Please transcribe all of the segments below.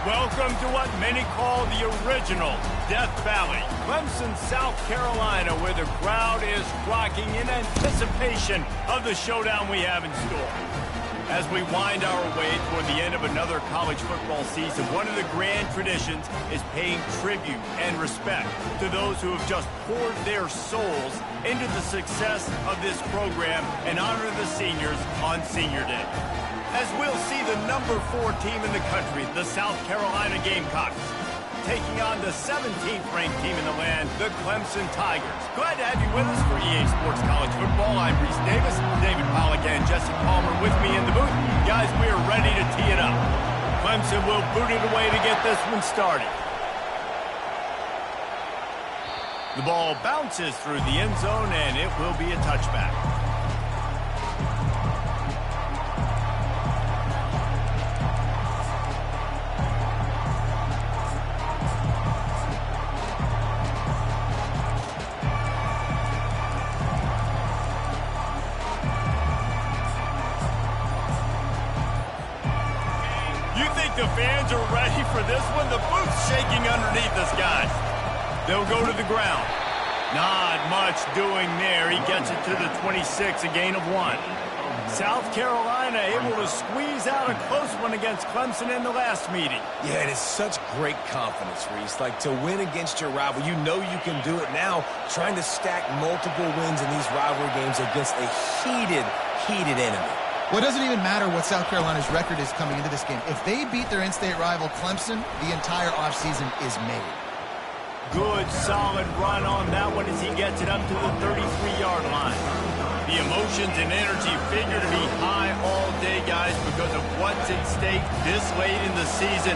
Welcome to what many call the original Death Valley, Clemson, South Carolina, where the crowd is rocking in anticipation of the showdown we have in store. As we wind our way toward the end of another college football season, one of the grand traditions is paying tribute and respect to those who have just poured their souls into the success of this program and honor the seniors on Senior Day. As we'll see the number 4 team in the country, the South Carolina Gamecocks, taking on the 17th ranked team in the land, the Clemson Tigers. Glad to have you with us for EA Sports College Football. I'm Reese Davis, David Pollack and Jesse Palmer with me in the booth. Guys, we are ready to tee it up. Clemson will boot it away to get this one started. The ball bounces through the end zone and it will be a touchback. The fans are ready for this one. The booth's shaking underneath us, guys. They'll go to the ground. Not much doing there. He gets it to the 26, a gain of 1. South Carolina able to squeeze out a close one against Clemson in the last meeting. Yeah, it is such great confidence, Reese. Like, to win against your rival, you know you can do it now. Trying to stack multiple wins in these rivalry games against a heated enemy. Well, it doesn't even matter what South Carolina's record is coming into this game. If they beat their in-state rival, Clemson, the entire offseason is made. Good, solid run on that one as he gets it up to the 33-yard line. The emotions and energy figure to be high all day, guys, because of what's at stake this late in the season.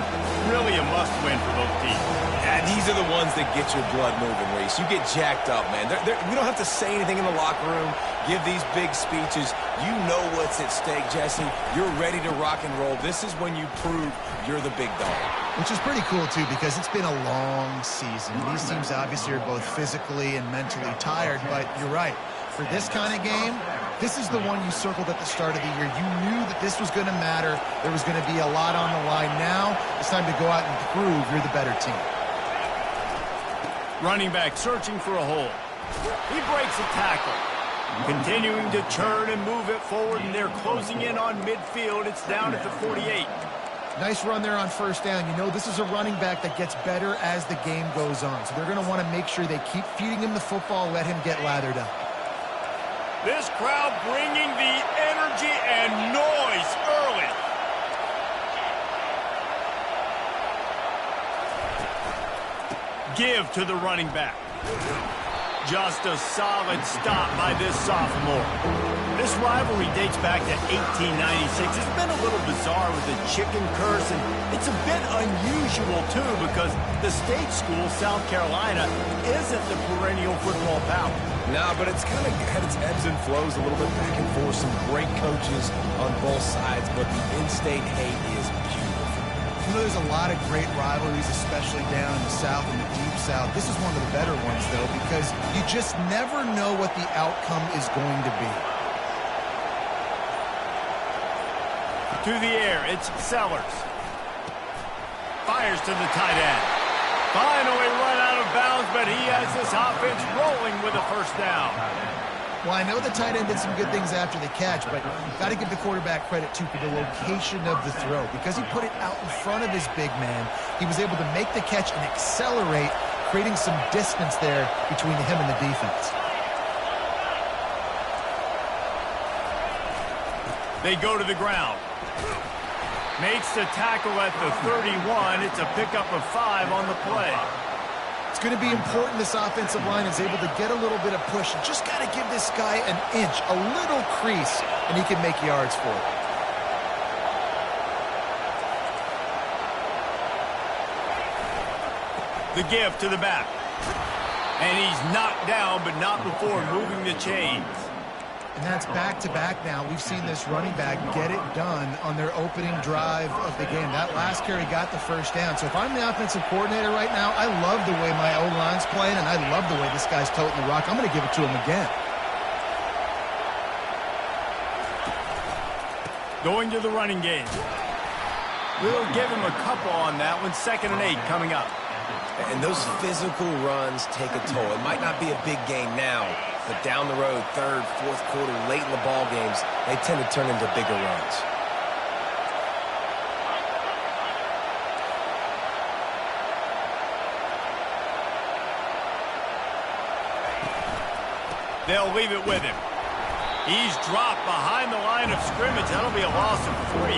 Really a must-win for both teams. Yeah, these are the ones that get your blood moving, Reese. You get jacked up, man. We don't have to say anything in the locker room, give these big speeches. You know what's at stake, Jesse. You're ready to rock and roll. This is when you prove you're the big dog. Which is pretty cool, too, because it's been a long season. These teams obviously are both physically and mentally tired, but you're right. For this kind of game, this is the one you circled at the start of the year. You knew that this was going to matter. There was going to be a lot on the line. Now it's time to go out and prove you're the better team. Running back searching for a hole. He breaks a tackle. Continuing to churn and move it forward, and they're closing in on midfield. It's down at the 48. Nice run there on first down. You know, this is a running back that gets better as the game goes on. So they're going to want to make sure they keep feeding him the football, let him get lathered up. This crowd bringing the energy and noise early. Give to the running back. Just a solid stop by this sophomore. This rivalry dates back to 1896. It's been a little bizarre with the chicken curse, and it's a bit unusual, too, because the state school, South Carolina, isn't the perennial football power. Nah, but it's kind of had its ebbs and flows a little bit back and forth. Some great coaches on both sides, but the in-state hate is beautiful. You know, there's a lot of great rivalries, especially down in the South and the Deep South. This is one of the better ones, though, because you just never know what the outcome is going to be. To the air, it's Sellers. Fires to the tight end. Finally run out of bounds, but he has this offense rolling with a first down. Well, I know the tight end did some good things after the catch, but you've got to give the quarterback credit, too, for the location of the throw. Because he put it out in front of his big man, he was able to make the catch and accelerate, creating some distance there between him and the defense. They go to the ground. Makes the tackle at the 31. It's a pickup of 5 on the play. It's going to be important this offensive line is able to get a little bit of push. Just got to give this guy an inch, a little crease, and he can make yards for it. The give to the back. And he's knocked down, but not before moving the chains. And that's back-to-back now. We've seen this running back get it done on their opening drive of the game. That last carry got the first down. So if I'm the offensive coordinator right now, I love the way my O-line's playing, and I love the way this guy's toting the rock. I'm going to give it to him again. Going to the running game. We'll give him a couple on that one. 2nd and 8 coming up. And those physical runs take a toll. It might not be a big gain now, but down the road, 3rd, 4th quarter, late in the ball games, they tend to turn into bigger runs. They'll leave it with him. He's dropped behind the line of scrimmage. That'll be a loss of 3.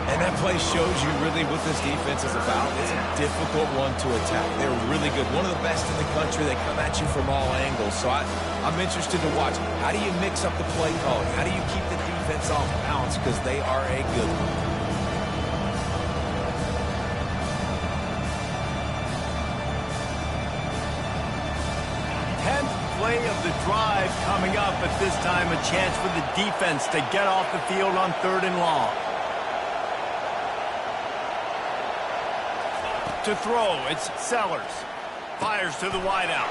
And that play shows you really what this defense is about. It's a difficult one to attack. They're really good. One of the best in the country. They come at you from all angles. So I'm interested to watch. How do you mix up the play calling? How do you keep the defense off balance? Because they are a good one. Play of the drive coming up, but this time a chance for the defense to get off the field on 3rd and long. To throw, it's Sellers. Fires to the wideout.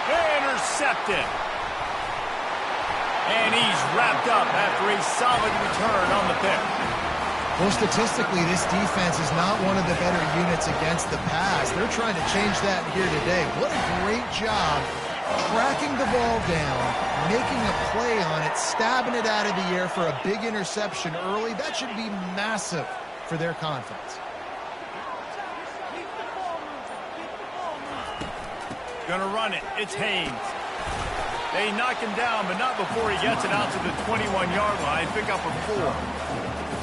Intercepted. And he's wrapped up after a solid return on the pick. Well, statistically, this defense is not one of the better units against the pass. They're trying to change that here today. What a great job tracking the ball down, making a play on it, stabbing it out of the air for a big interception early. That should be massive for their confidence. Gonna run it. It's Haynes. They knock him down, but not before he gets it out to the 21-yard line. Pick up a 4.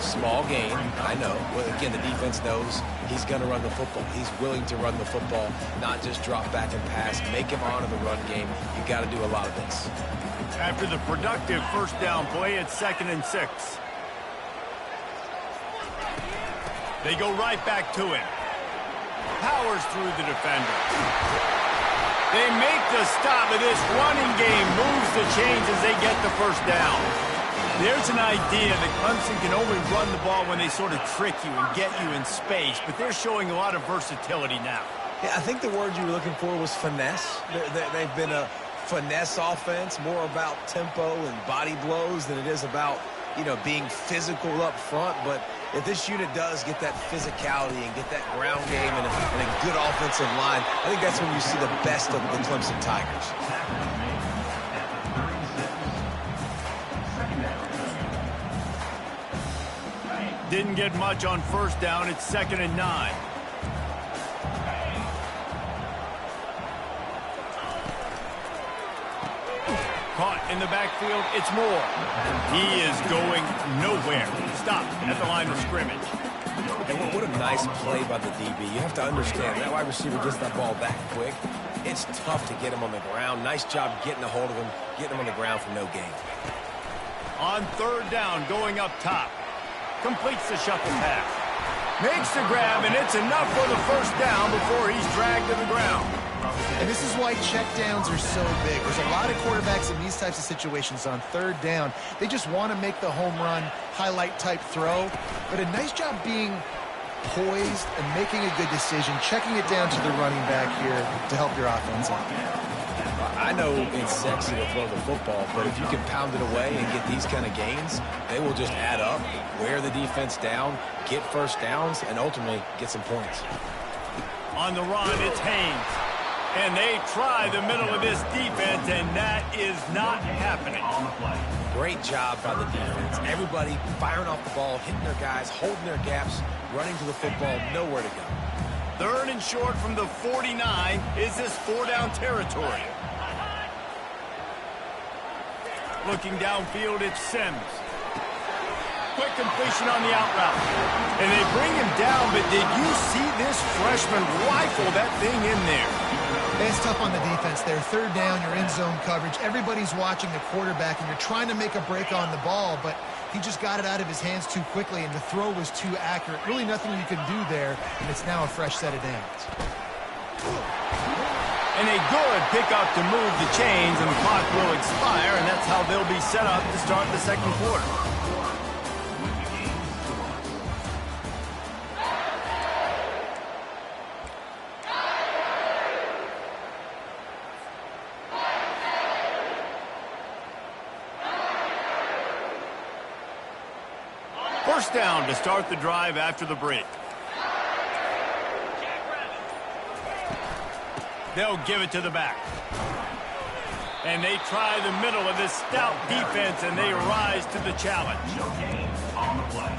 Small gain, I know. Well, again, the defense knows he's going to run the football. He's willing to run the football, not just drop back and pass. Make him honor the run game. You got to do a lot of this. After the productive 1st down play, it's 2nd and 6. They go right back to him. Powers through the defender. They make the stop of this running game. Moves the chains as they get the 1st down. There's an idea that Clemson can only run the ball when they sort of trick you and get you in space, but they're showing a lot of versatility now. Yeah, I think the word you were looking for was finesse. They've been a finesse offense, more about tempo and body blows than it is about, being physical up front. But if this unit does get that physicality and get that ground game and a good offensive line, I think that's when you see the best of the Clemson Tigers. Didn't get much on 1st down. It's 2nd and 9. Caught in the backfield. It's Moore. He is going nowhere. Stopped at the line of scrimmage. And what a nice play by the DB. You have to understand, that wide receiver gets that ball that quick. It's tough to get him on the ground. Nice job getting a hold of him, getting him on the ground for no gain. On 3rd down, going up top. Completes the shuffle pass. Makes the grab, and it's enough for the 1st down before he's dragged to the ground. And this is why checkdowns are so big. There's a lot of quarterbacks in these types of situations on 3rd down. They just want to make the home run, highlight-type throw. But a nice job being poised and making a good decision, checking it down to the running back here to help your offense out. I know it's sexy to throw the football, but if you can pound it away and get these kind of gains, they will just add up, wear the defense down, get 1st downs, and ultimately get some points. On the run, it's Haynes. And they try the middle of this defense, and that is not happening. Great job by the defense. Everybody firing off the ball, hitting their guys, holding their gaps, running to the football, nowhere to go. 3rd and short from the 49. Is this 4-down territory? Looking downfield, it's Sims. Quick completion on the out route. And they bring him down, but did you see this freshman rifle that thing in there? It's tough on the defense there. 3rd down, you're in zone coverage. Everybody's watching the quarterback, and you're trying to make a break on the ball, but he just got it out of his hands too quickly, and the throw was too accurate. Really nothing you can do there, and it's now a fresh set of downs. And a good pickup to move the chains, and the clock will expire, and that's how they'll be set up to start the 2nd quarter. First down to start the drive after the break. They'll give it to the back. And they try the middle of this stout defense, and they rise to the challenge. No gain on the play.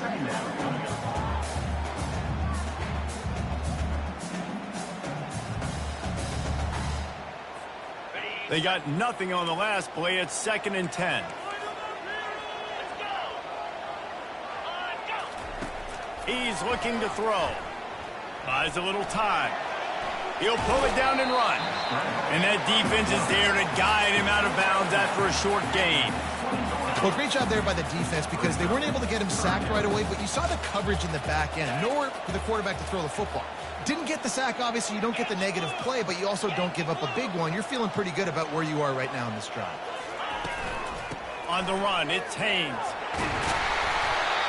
Second down. They got nothing on the last play. It's 2nd and 10. He's looking to throw. Buys a little time. He'll pull it down and run. And that defense is there to guide him out of bounds after a short gain. Well, great job there by the defense because they weren't able to get him sacked right away, but you saw the coverage in the back end. Nowhere for the quarterback to throw the football. Didn't get the sack, obviously. You don't get the negative play, but you also don't give up a big one. You're feeling pretty good about where you are right now in this drive. On the run, it's Haynes.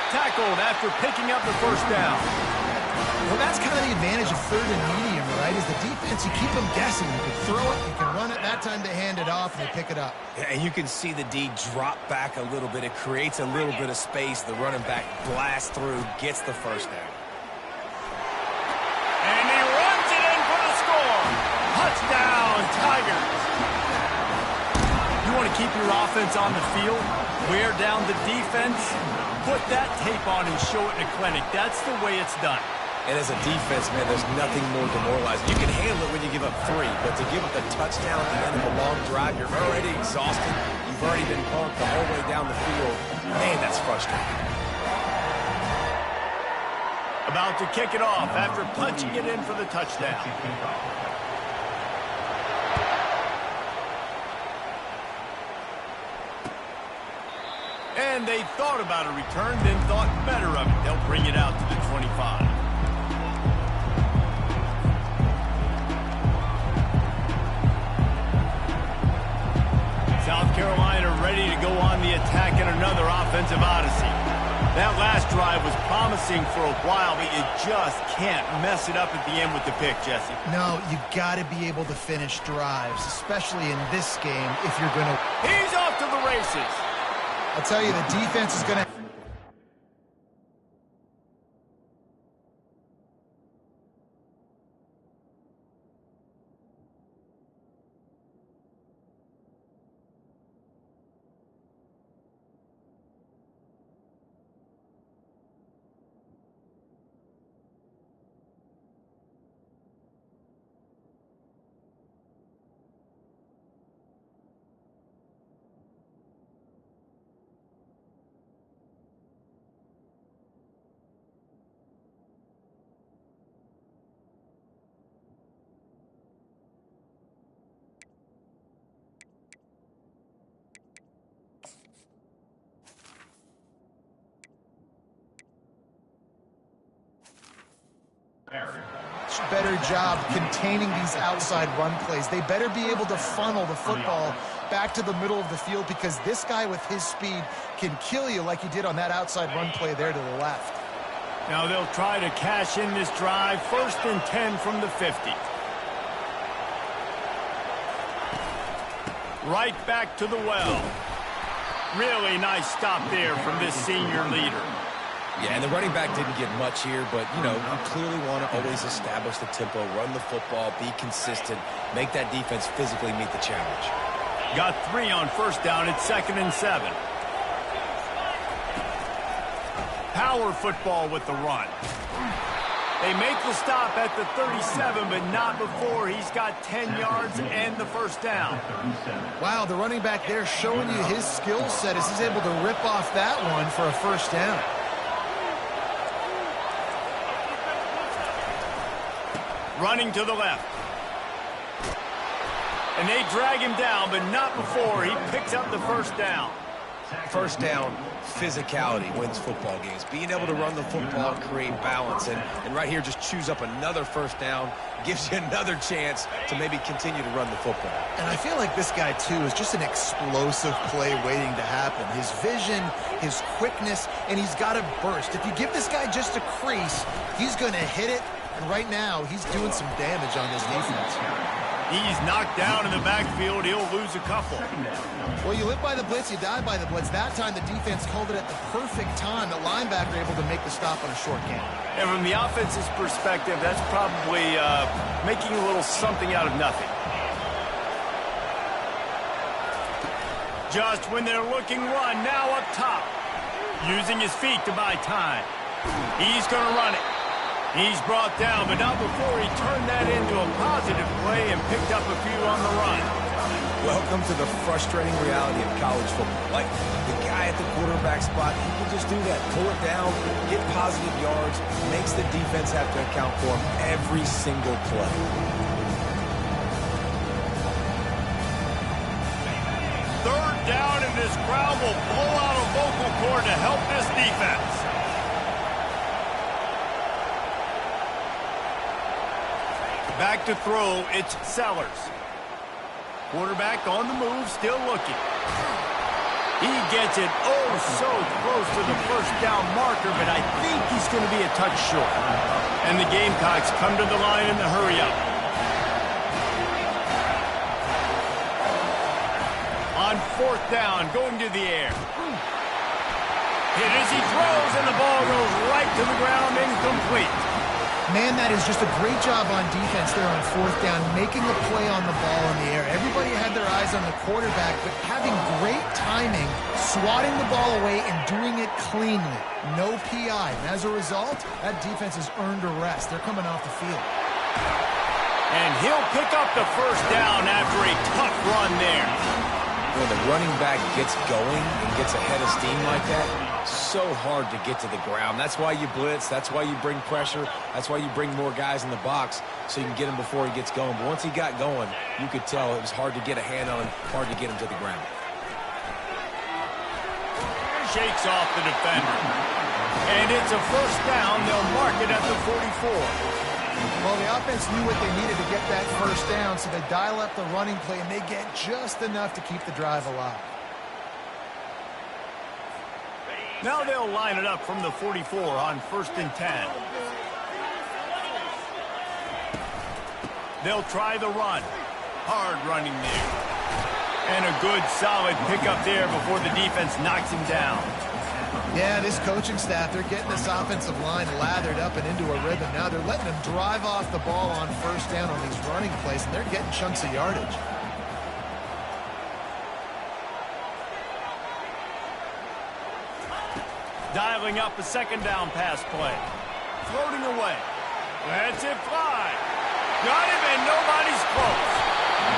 Tackled after picking up the first down. Well, that's kind of the advantage of 3rd and medium, right? Is the defense, you keep them guessing. You can throw it, you can run it. That time they hand it off and they pick it up. Yeah, and you can see the D drop back a little bit. It creates a little bit of space. The running back blasts through, gets the first down. And he runs it in for the score. Touchdown, Tigers. You want to keep your offense on the field? Wear down the defense? Put that tape on and show it in a clinic. That's the way it's done. And as a defense, man, there's nothing more demoralizing. You can handle it when you give up 3, but to give up the touchdown at the end of a long drive, you're already exhausted. You've already been punked the whole way down the field. Man, that's frustrating. About to kick it off after punching it in for the touchdown. And they thought about a return, then thought better of it. They'll bring it out to the 25. South Carolina ready to go on the attack in another offensive odyssey. That last drive was promising for a while, but you just can't mess it up at the end with the pick, Jesse. No, you got to be able to finish drives, especially in this game if you're going to... He's off to the races. I'll tell you, the defense is going to... better job containing these outside run plays. They better be able to funnel the football back to the middle of the field because this guy with his speed can kill you like he did on that outside run play there to the left. Now they'll try to cash in this drive. 1st and 10 from the 50. Right back to the well. Really nice stop there from this senior leader. Yeah, and the running back didn't get much here, but, you know, you clearly want to always establish the tempo, run the football, be consistent, make that defense physically meet the challenge. Got 3 on 1st down. It's 2nd and 7. Power football with the run. They make the stop at the 37, but not before he's got 10 yards and the first down. Wow, the running back there showing you his skill set as he's able to rip off that one for a first down. Running to the left. And they drag him down, but not before he picks up the first down. First down, physicality wins football games. Being able to run the football, create balance, and right here just choose up another first down, gives you another chance to maybe continue to run the football. And I feel like this guy, too, is just an explosive play waiting to happen. His vision, his quickness, and he's got a burst. If you give this guy just a crease, he's going to hit it. And right now, he's doing some damage on this defense. He's knocked down in the backfield. He'll lose a couple. Well, you live by the blitz, you die by the blitz. That time the defense called it at the perfect time. The linebacker able to make the stop on a short gain. And from the offense's perspective, that's probably making a little something out of nothing. Just when they're looking run, now up top. Using his feet to buy time. He's going to run it. He's brought down, but not before he turned that into a positive play and picked up a few on the run. Welcome to the frustrating reality of college football. Like, the guy at the quarterback spot, he can just do that. Pull it down, get positive yards, makes the defense have to account for him every single play. Third down, and this crowd will blow out a vocal cord to help this defense. Back to throw, it's Sellers. Quarterback on the move, still looking. He gets it oh so close to the first down marker, but I think he's going to be a touch short. And the Gamecocks come to the line in the hurry-up. On fourth down, going to the air. Hit as he throws, and the ball goes right to the ground, incomplete. Man, that is just a great job on defense there on fourth down, making a play on the ball in the air. Everybody had their eyes on the quarterback, but having great timing, swatting the ball away, and doing it cleanly. No PI. And as a result, that defense has earned a rest. They're coming off the field. And he'll pick up the first down after a tough run there. When the running back gets going and gets ahead of steam like that, so hard to get to the ground. That's why you blitz. That's why you bring pressure. That's why you bring more guys in the box so you can get him before he gets going. But once he got going, you could tell it was hard to get a hand on him, hard to get him to the ground. Shakes off the defender. And it's a first down. They'll mark it at the 44. Well, the offense knew what they needed to get that first down, so they dial up the running play, and they get just enough to keep the drive alive. Now they'll line it up from the 44 on 1st and 10. They'll try the run. Hard running there. And a good solid pickup there before the defense knocks him down. Yeah, this coaching staff, they're getting this offensive line lathered up and into a rhythm. Now they're letting them drive off the ball on first down on these running plays, and they're getting chunks of yardage. Dialing up a second down pass play. Floating away. Lets it fly. Got him, and nobody's close.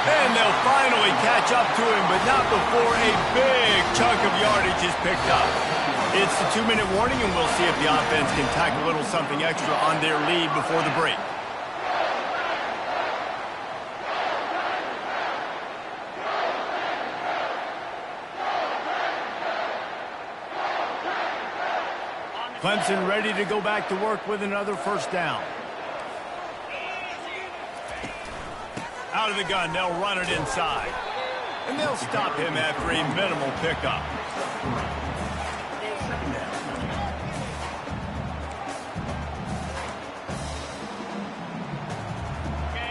And they'll finally catch up to him, but not before a big chunk of yardage is picked up. It's the 2-minute warning, and we'll see if the offense can tack a little something extra on their lead before the break. Clemson ready to go back to work with another first down. Out of the gun, they'll run it inside. And they'll stop him after a minimal pickup.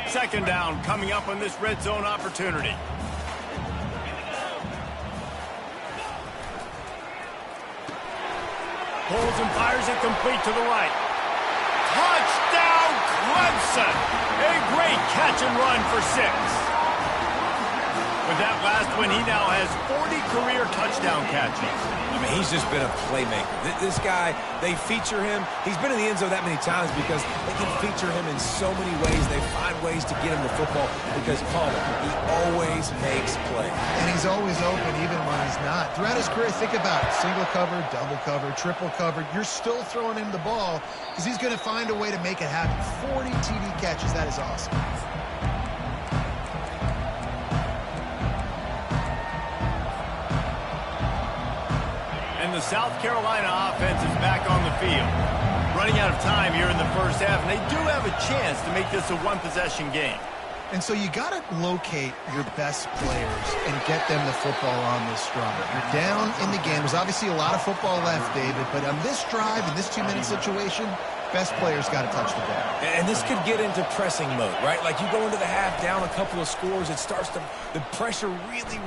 Second down coming up on this red zone opportunity. Pulls and fires it complete to the right. Touchdown, Clemson! A great catch and run for 6. With that last one, he now has 40 career touchdown catches. I mean, he's just been a playmaker. This guy, they feature him. He's been in the end zone that many times because they can feature him in so many ways. They find ways to get him the football because, Paul, he always makes plays. And he's always open even when he's not. Throughout his career, think about it. Single cover, double cover, triple cover. You're still throwing him the ball because he's going to find a way to make it happen. 40 TD catches. That is awesome. And the South Carolina offense is back on the field. Running out of time here in the first half, and they do have a chance to make this a one-possession game. And so you got to locate your best players and get them the football on this drive. You're down in the game. There's obviously a lot of football left, David, but on this drive, in this 2-minute situation, best player's got to touch the ball. And this could get into pressing mode, right? Like you go into the half down a couple of scores, it starts to, the pressure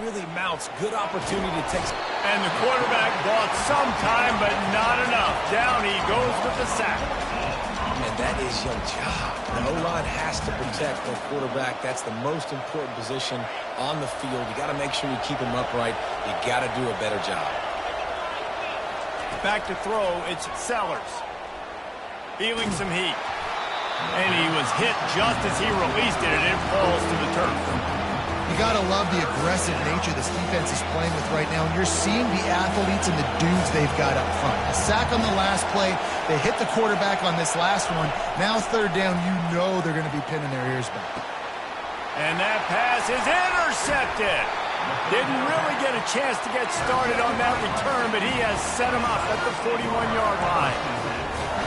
really mounts. Good opportunity to take. And the quarterback bought some time, but not enough. Down he goes with the sack. And that is your job. The O-line has to protect the quarterback. That's the most important position on the field. You got to make sure you keep him upright. You got to do a better job. Back to throw, it's Sellers. Feeling some heat. And he was hit just as he released it, and it falls to the turf. You got to love the aggressive nature this defense is playing with right now, and you're seeing the athletes and the dudes they've got up front. A sack on the last play. They hit the quarterback on this last one. Now third down, you know they're going to be pinning their ears back. And that pass is intercepted. Didn't really get a chance to get started on that return, but he has set him up at the 41-yard line.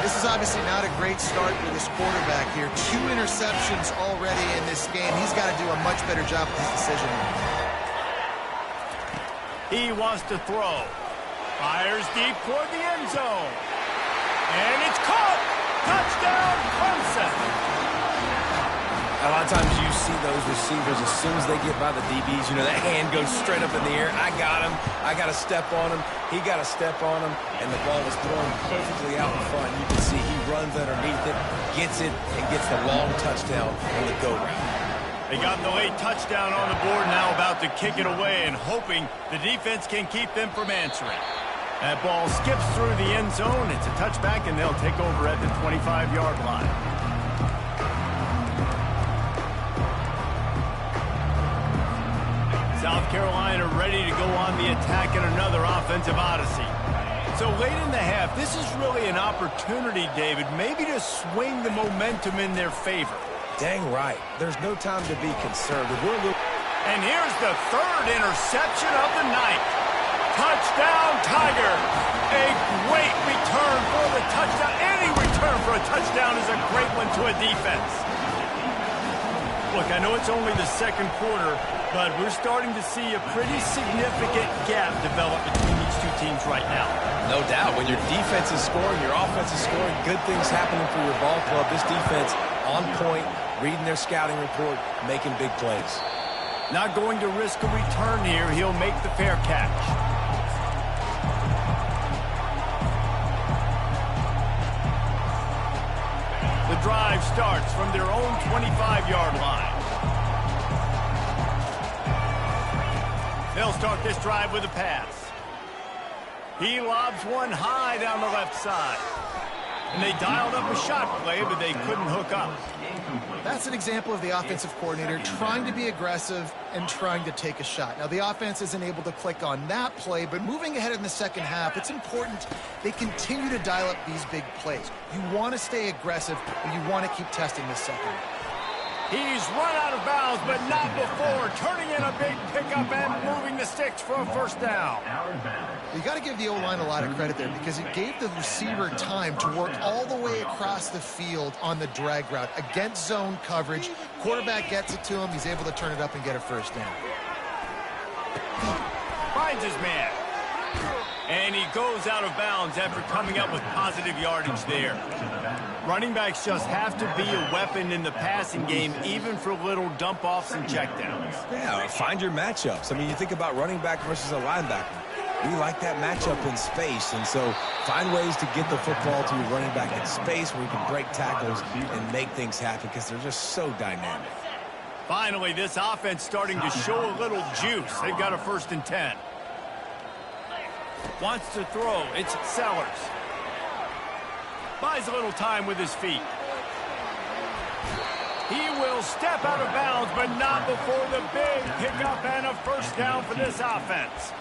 This is obviously not a great start for this quarterback here. 2 interceptions already in this game. He's got to do a much better job with his decision. He wants to throw. Fires deep toward the end zone. And it's caught. Touchdown, Clemson. A lot of times you see those receivers, as soon as they get by the DBs, you know, that hand goes straight up in the air. I got him. I got to step on him. He got to step on him. And the ball was thrown perfectly out in front. You can see he runs underneath it, gets it, and gets the long touchdown on the go route. They got the late touchdown on the board, now about to kick it away and hoping the defense can keep them from answering. That ball skips through the end zone. It's a touchback, and they'll take over at the 25-yard line. South Carolina ready to go on the attack in another offensive odyssey. So late in the half, this is really an opportunity, David, maybe to swing the momentum in their favor. Dang right. There's no time to be conservative. And here's the third interception of the night. Touchdown, Tiger. A great return for the touchdown. Any return for a touchdown is a great one to a defense. Look, I know it's only the second quarter, but we're starting to see a pretty significant gap develop between these two teams right now. No doubt. When your defense is scoring, your offense is scoring, good things happening for your ball club. This defense on point, reading their scouting report, making big plays. Not going to risk a return here. He'll make the fair catch. The drive starts from their own 25-yard line. They'll start this drive with a pass. He lobs one high down the left side. And they dialed up a shot play, but they couldn't hook up. That's an example of the offensive coordinator trying to be aggressive and trying to take a shot. Now, the offense isn't able to click on that play, but moving ahead in the second half, it's important they continue to dial up these big plays. You want to stay aggressive, but you want to keep testing this second. He's run out of bounds, but not before. Turning in a big pickup and moving the sticks for a first down. You got to give the O-line a lot of credit there because it gave the receiver time to work all the way across the field on the drag route against zone coverage. Quarterback gets it to him. He's able to turn it up and get a first down. Finds his man. And he goes out of bounds after coming up with positive yardage there. Running backs just have to be a weapon in the passing game, even for little dump-offs and checkdowns. Yeah, find your matchups. I mean, you think about running back versus a linebacker. We like that matchup in space, and so find ways to get the football to your running back in space where you can break tackles and make things happen because they're just so dynamic. Finally, this offense starting to show a little juice. They've got a 1st and 10. Wants to throw. It's Sellers. Buys a little time with his feet. He will step out of bounds, but not before the big pickup and a first down for this offense.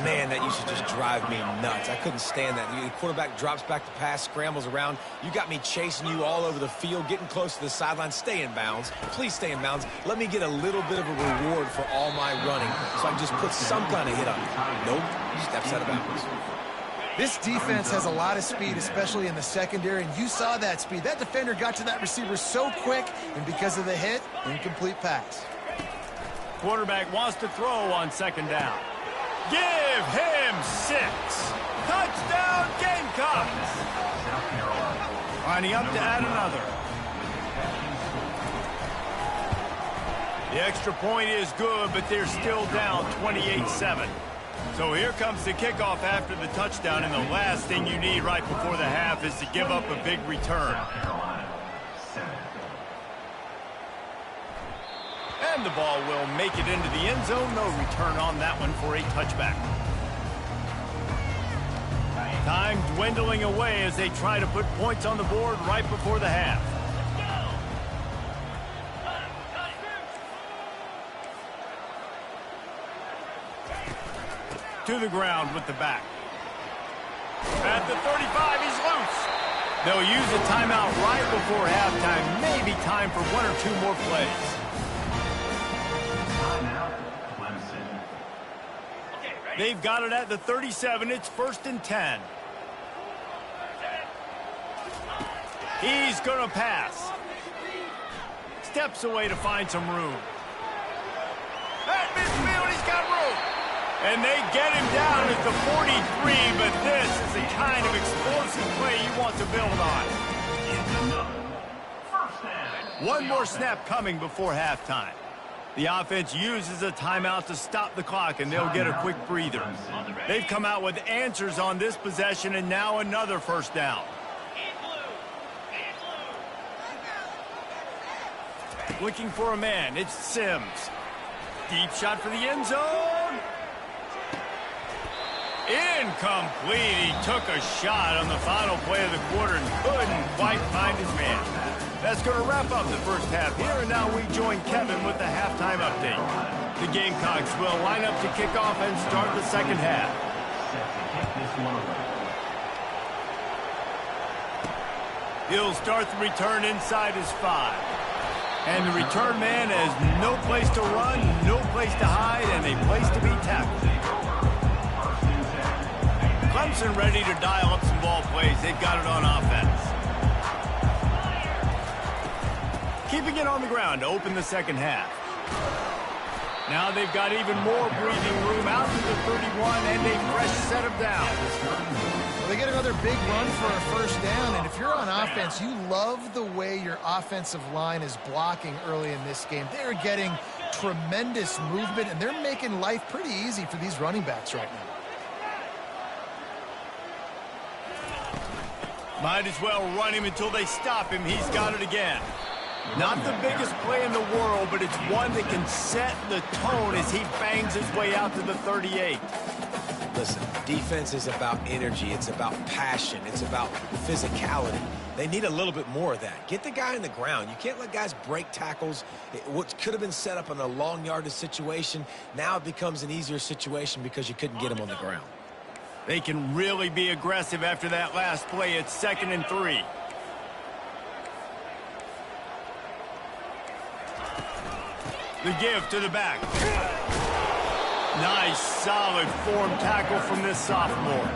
Man, that used to just drive me nuts. I couldn't stand that. The quarterback drops back to pass, scrambles around. You got me chasing you all over the field, getting close to the sideline. Stay in bounds. Please stay in bounds. Let me get a little bit of a reward for all my running so I can just put some kind of hit on you. Nope, steps out of bounds. This defense has a lot of speed, especially in the secondary, and you saw that speed. That defender got to that receiver so quick, and because of the hit, incomplete pass. Quarterback wants to throw on 2nd down. Give him 6. Touchdown, Gamecocks. lining up to add another. The extra point is good, but they're still down 28-7. So here comes the kickoff after the touchdown, and the last thing you need right before the half is to give up a big return. And the ball will make it into the end zone. No return on that one for a touchback. Time dwindling away as they try to put points on the board right before the half. To the ground with the back. At the 35, he's loose. They'll use a timeout right before halftime. Maybe time for one or two more plays. They've got it at the 37. It's 1st and 10. He's going to pass. Steps away to find some room. At midfield, he's got room. And they get him down at the 43, but this is the kind of explosive play you want to build on. One more snap coming before halftime. The offense uses a timeout to stop the clock, and they'll get a quick breather. They've come out with answers on this possession, and now another first down. Looking for a man, it's Sims. Deep shot for the end zone. Incomplete. He took a shot on the final play of the quarter and couldn't quite find his man. That's going to wrap up the first half here, and now we join Kevin with the halftime update. The Gamecocks will line up to kick off and start the second half. He'll start the return inside his 5. And the return man has no place to run, no place to hide, and a place to be tackled. Clemson ready to dial up some ball plays. They've got it on offense. Keeping it on the ground to open the second half. Now they've got even more breathing room out to the 31 and a fresh set of downs. Well, they get another big run for a first down, and if you're on offense, you love the way your offensive line is blocking early in this game. They're getting tremendous movement, and they're making life pretty easy for these running backs right now. Might as well run him until they stop him. He's got it again. Not the biggest play in the world, but it's one that can set the tone as he bangs his way out to the 38. Listen, defense is about energy. It's about passion. It's about physicality. They need a little bit more of that. Get the guy on the ground. You can't let guys break tackles. What could have been set up in a long yardage situation, now it becomes an easier situation because you couldn't get him on the ground. They can really be aggressive after that last play. It's 2nd and 3. The give to the back. Nice, solid form tackle from this sophomore.